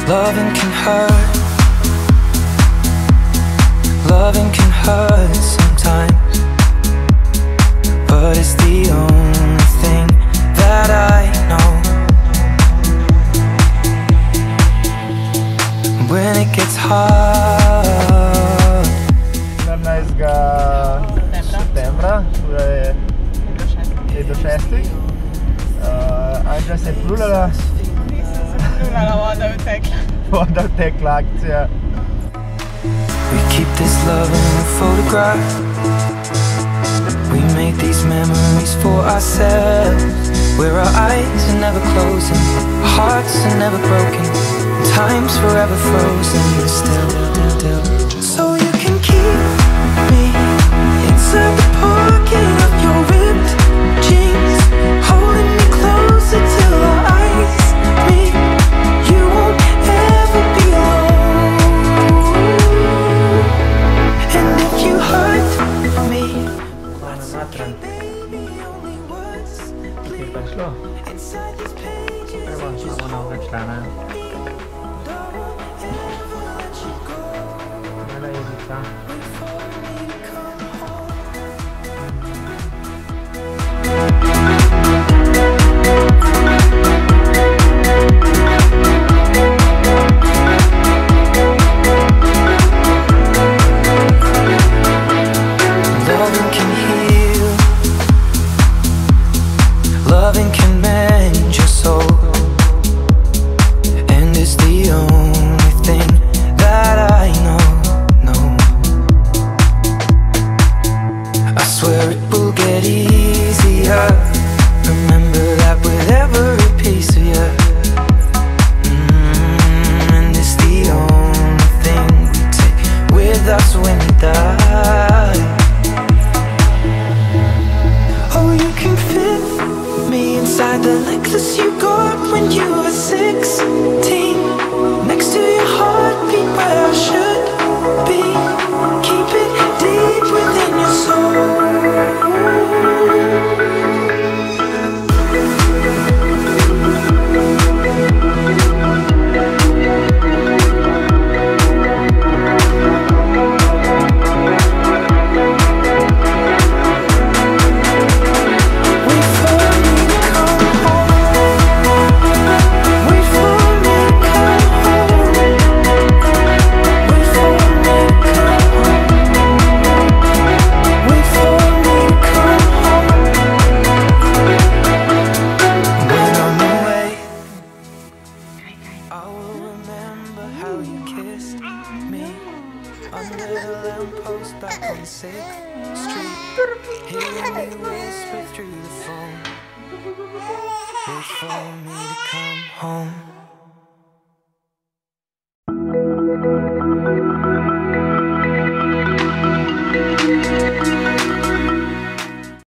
Loving can hurt. Loving can hurt sometimes, but it's the only thing that I know. When it gets hard. Septembre, je do 6. Andra se plulala. Voda utekla akcija. We keep this love in a photograph. We make these memories for ourselves, where our eyes are never closing, our hearts are never broken, and time's forever frozen still. So you can keep me inside the pocket of your ripped jeans, holding me closer till our eyes meet. You won't ever be alone. And if you hurt me, that's okay, baby, only words inside these pages. Just hold me, don't ever let you go. Wait for me to come home. Loving can heal. Loving can mend your soul, and it's the only thing that I know. I swear it will get easier. Remember that with every piece of you. And it's the only thing we take with us when we die. Oh, you can fit me inside the necklace you got when you were 16, next to your heartbeat where I should be. Keep it deep within your soul. Under the lamppost back on 6th Street, hearing me whisper through the phone, wait for me to come home.